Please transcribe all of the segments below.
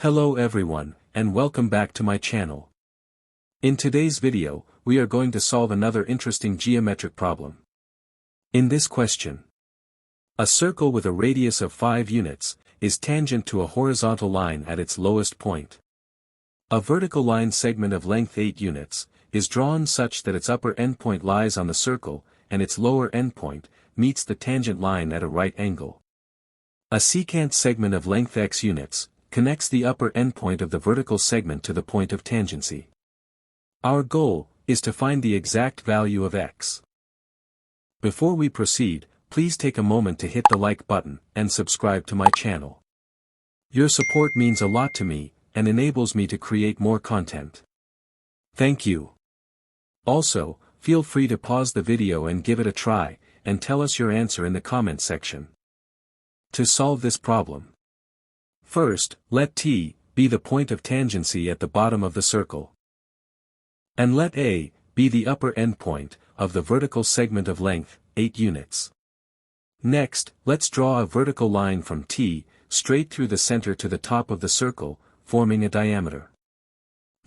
Hello everyone, and welcome back to my channel. In today's video, we are going to solve another interesting geometric problem. In this question, a circle with a radius of 5 units is tangent to a horizontal line at its lowest point. A vertical line segment of length 8 units is drawn such that its upper endpoint lies on the circle, and its lower endpoint meets the tangent line at a right angle. A secant segment of length x units connects the upper endpoint of the vertical segment to the point of tangency. Our goal is to find the exact value of x. Before we proceed, please take a moment to hit the like button and subscribe to my channel. Your support means a lot to me and enables me to create more content. Thank you. Also, feel free to pause the video and give it a try, and tell us your answer in the comment section. To solve this problem, first, let T be the point of tangency at the bottom of the circle. And let A be the upper endpoint of the vertical segment of length, 8 units. Next, let's draw a vertical line from T straight through the center to the top of the circle, forming a diameter.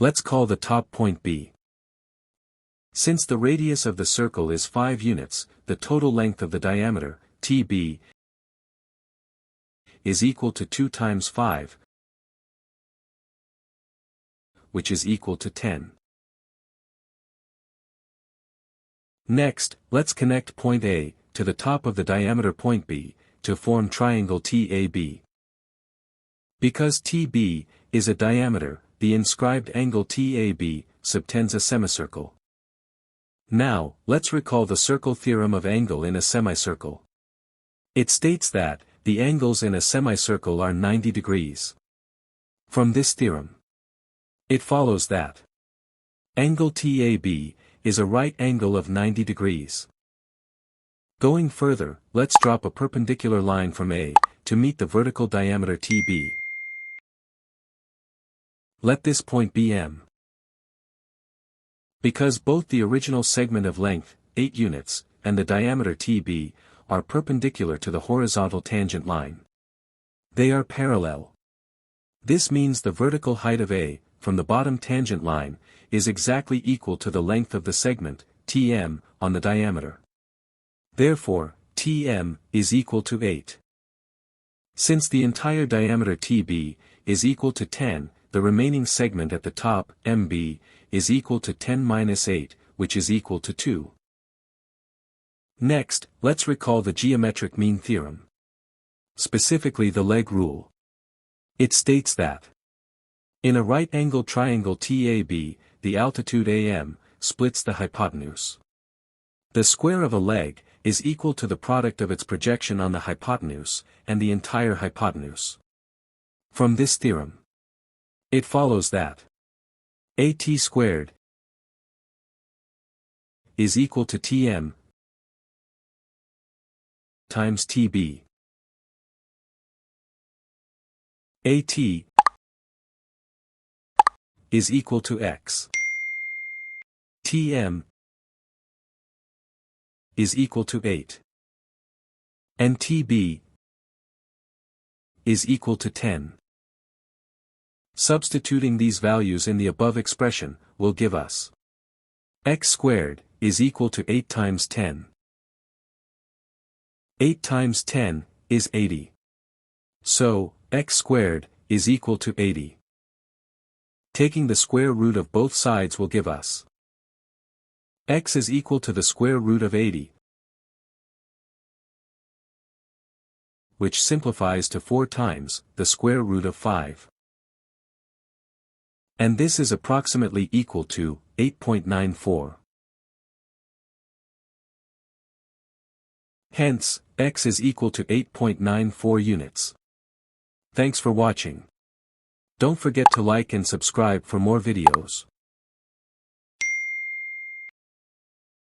Let's call the top point B. Since the radius of the circle is 5 units, the total length of the diameter, TB, is equal to 2 times 5, which is equal to 10. Next, let's connect point A to the top of the diameter point B to form triangle TAB. Because TB is a diameter, the inscribed angle TAB subtends a semicircle. Now, let's recall the circle theorem of angle in a semicircle. It states that the angles in a semicircle are 90 degrees. From this theorem, it follows that angle TAB is a right angle of 90 degrees. Going further, let's drop a perpendicular line from A to meet the vertical diameter TB. Let this point be M. Because both the original segment of length, 8 units, and the diameter TB, are perpendicular to the horizontal tangent line. They are parallel. This means the vertical height of A, from the bottom tangent line, is exactly equal to the length of the segment, Tm, on the diameter. Therefore, Tm is equal to 8. Since the entire diameter Tb is equal to 10, the remaining segment at the top, Mb, is equal to 10 minus 8, which is equal to 2. Next, let's recall the geometric mean theorem. Specifically the leg rule. It states that in a right-angled triangle TAB, the altitude AM splits the hypotenuse. The square of a leg is equal to the product of its projection on the hypotenuse and the entire hypotenuse. From this theorem, it follows that AT squared is equal to Tm times TB. AT is equal to X. Tm is equal to 8. And TB is equal to 10. Substituting these values in the above expression will give us x squared is equal to 8 times 10. 8 times 10 is 80. So, x squared is equal to 80. Taking the square root of both sides will give us x is equal to the square root of 80, which simplifies to 4 times the square root of 5. And this is approximately equal to 8.94. Hence, x is equal to 8.94 units. Thanks for watching. Don't forget to like and subscribe for more videos.